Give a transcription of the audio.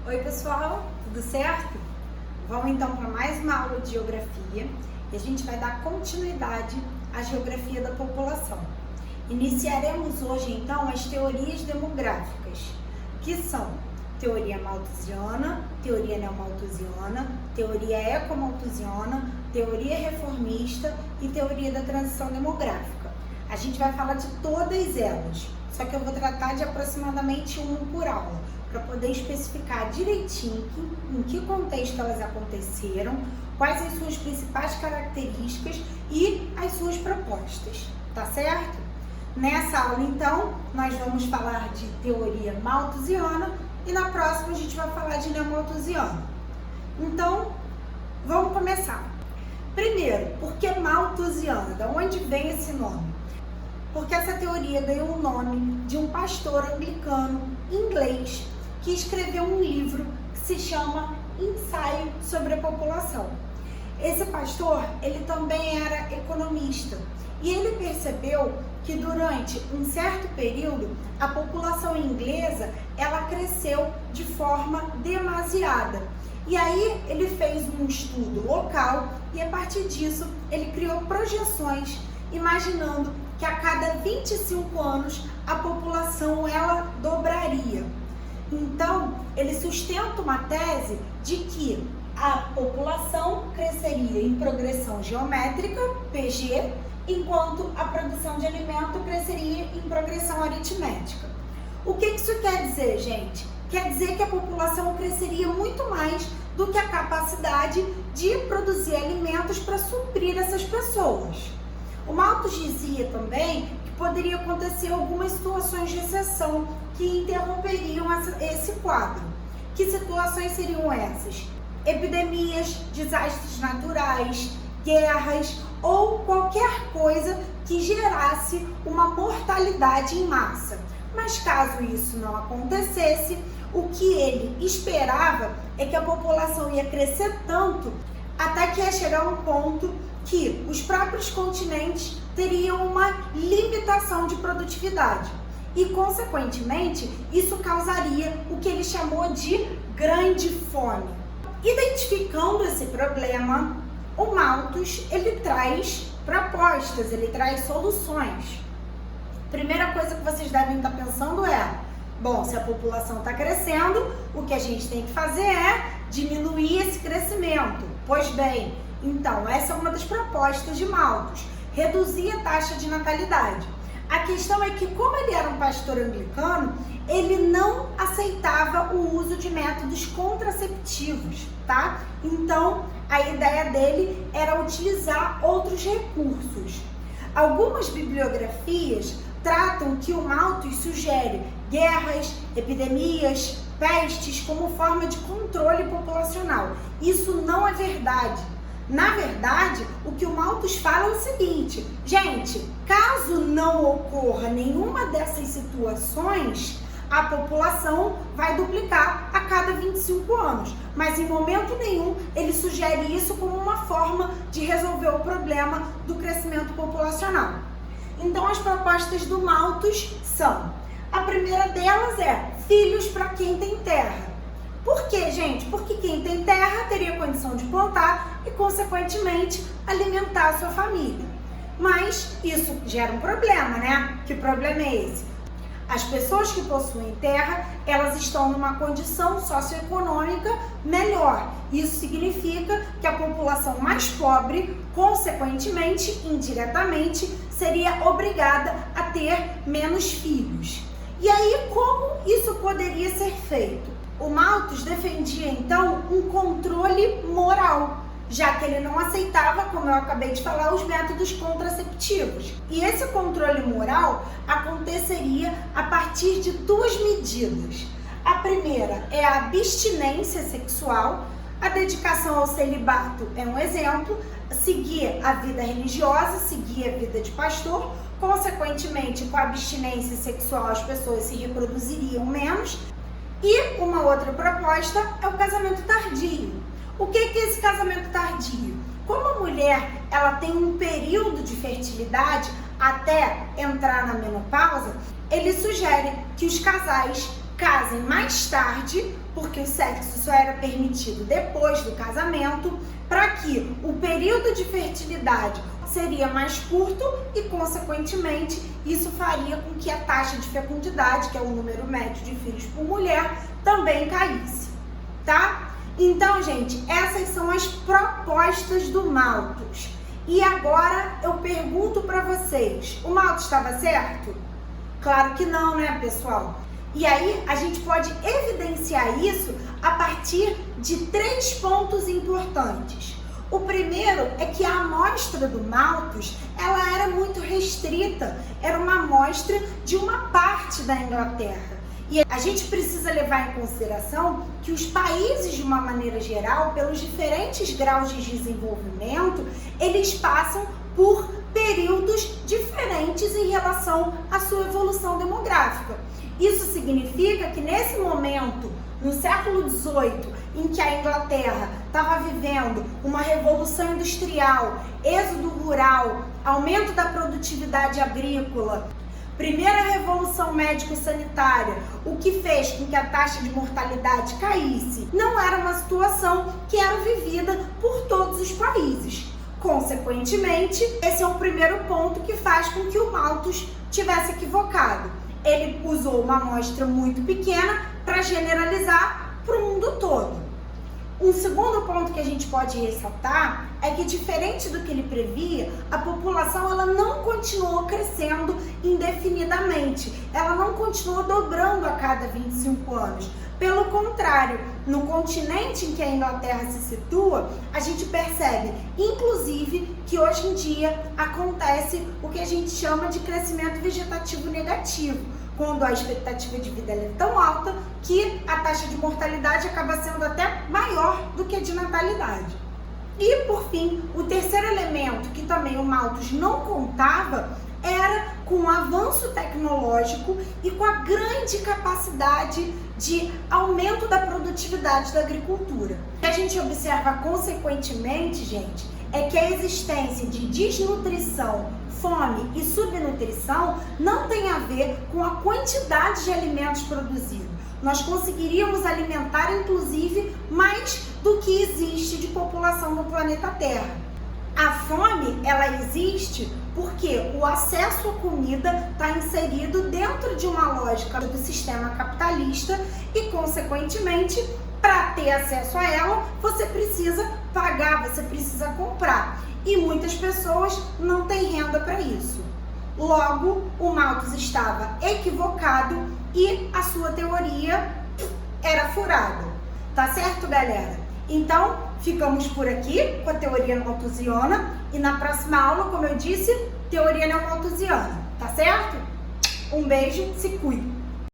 Oi pessoal, tudo certo? Vamos então para mais uma aula de geografia e a gente vai dar continuidade à geografia da população. Iniciaremos hoje então as teorias demográficas, que são teoria malthusiana, teoria neomalthusiana, teoria ecomalthusiana, teoria reformista e teoria da transição demográfica. A gente vai falar de todas elas, só que eu vou tratar de aproximadamente uma por aula, para poder especificar direitinho em que contexto elas aconteceram, quais as suas principais características e as suas propostas, tá certo? Nessa aula, então, nós vamos falar de teoria malthusiana e na próxima a gente vai falar de neomalthusiana. Então, vamos começar. Primeiro, por que malthusiana? De onde vem esse nome? Porque essa teoria ganhou o nome de um pastor anglicano inglês que escreveu um livro que se chama Ensaio sobre a População. Esse pastor, ele também era economista e ele percebeu que durante um certo período a população inglesa ela cresceu de forma demasiada. E aí ele fez um estudo local e a partir disso ele criou projeções imaginando que a cada 25 anos a população ela dobraria. Então, ele sustenta uma tese de que a população cresceria em progressão geométrica, PG, enquanto a produção de alimento cresceria em progressão aritmética. O que isso quer dizer, gente? Quer dizer que a população cresceria muito mais do que a capacidade de produzir alimentos para suprir essas pessoas. O Malthus dizia também que poderia acontecer algumas situações de exceção que interromperiam esse quadro. Que situações seriam essas? Epidemias, desastres naturais, guerras ou qualquer coisa que gerasse uma mortalidade em massa. Mas caso isso não acontecesse, o que ele esperava é que a população ia crescer tanto até que ia chegar um ponto que os próprios continentes teriam uma limitação de produtividade e, consequentemente, isso causaria o que ele chamou de grande fome. Identificando esse problema, o Malthus ele traz propostas, ele traz soluções. Primeira coisa que vocês devem estar pensando é: bom, se a população está crescendo, o que a gente tem que fazer é diminuir esse crescimento. Pois bem, então essa é uma das propostas de Malthus, reduzir a taxa de natalidade. A questão é que, como ele era um pastor anglicano, ele não aceitava o uso de métodos contraceptivos, tá? Então, a ideia dele era utilizar outros recursos. Algumas bibliografias tratam que o Malthus sugere guerras, epidemias, pestes como forma de controle populacional. Isso não é verdade. Na verdade, o que o Malthus fala é o seguinte: gente, caso não ocorra nenhuma dessas situações, a população vai duplicar a cada 25 anos. Mas em momento nenhum ele sugere isso como uma forma de resolver o problema do crescimento populacional. Então as propostas do Malthus são: a primeira delas é filhos para quem tem terra. Por quê, gente? Porque quem tem terra teria condição de plantar e, consequentemente, alimentar a sua família. Mas isso gera um problema, né? Que problema é esse? As pessoas que possuem terra, elas estão numa condição socioeconômica melhor. Isso significa que a população mais pobre, consequentemente, indiretamente, seria obrigada a ter menos filhos. E aí, como isso poderia ser feito? O Malthus defendia, então, um controle moral, já que ele não aceitava, como eu acabei de falar, os métodos contraceptivos. E esse controle moral aconteceria a partir de duas medidas. A primeira é a abstinência sexual, a dedicação ao celibato é um exemplo, seguir a vida religiosa, seguir a vida de pastor, consequentemente, com a abstinência sexual as pessoas se reproduziriam menos. E uma outra proposta é o casamento tardio. O que é esse casamento tardio? Como a mulher ela tem um período de fertilidade até entrar na menopausa, ele sugere que os casais casem mais tarde, porque o sexo só era permitido depois do casamento, para que o período de fertilidade seria mais curto e, consequentemente, isso faria com que a taxa de fecundidade, que é o número médio de filhos por mulher, também caísse, tá? Então, gente, essas são as propostas do Malthus. E agora eu pergunto para vocês, o Malthus estava certo? Claro que não, né, pessoal? E aí a gente pode evidenciar isso a partir de 3 pontos importantes. O primeiro é que a amostra do Malthus, ela era muito restrita, era uma amostra de uma parte da Inglaterra. E a gente precisa levar em consideração que os países, de uma maneira geral, pelos diferentes graus de desenvolvimento, eles passam por períodos diferentes em relação à sua evolução demográfica. Isso significa que nesse momento, no século XVIII, em que a Inglaterra estava vivendo uma revolução industrial, êxodo rural, aumento da produtividade agrícola, primeira revolução médico-sanitária, o que fez com que a taxa de mortalidade caísse, não era uma situação que era vivida por todos os países. Consequentemente, esse é o primeiro ponto que faz com que o Malthus tivesse equivocado. Ele usou uma amostra muito pequena para generalizar para o mundo todo. Um segundo ponto que a gente pode ressaltar é que, diferente do que ele previa, a população ela não continuou crescendo indefinidamente, ela não continuou dobrando a cada 25 anos. Pelo contrário, no continente em que a Inglaterra se situa, a gente percebe, inclusive, que hoje em dia acontece o que a gente chama de crescimento vegetativo negativo, quando a expectativa de vida é tão alta que a taxa de mortalidade acaba sendo até maior do que a de natalidade. E, por fim, o terceiro elemento que também o Malthus não contava era com o avanço tecnológico e com a grande capacidade de aumento da produtividade da agricultura. O que a gente observa consequentemente, gente, é que a existência de desnutrição, fome e subnutrição não tem a ver com a quantidade de alimentos produzidos. Nós conseguiríamos alimentar, inclusive, mais do que existe de população no planeta Terra. A fome, ela existe porque o acesso à comida está inserido dentro de uma lógica do sistema capitalista e, consequentemente, para ter acesso a ela, você precisa pagar, você precisa comprar. E muitas pessoas não têm renda para isso. Logo, o Malthus estava equivocado e a sua teoria era furada. Tá certo, galera? Então, ficamos por aqui com a teoria malthusiana e na próxima aula, como eu disse, teoria neomalthusiana. Tá certo? Um beijo, se cuide!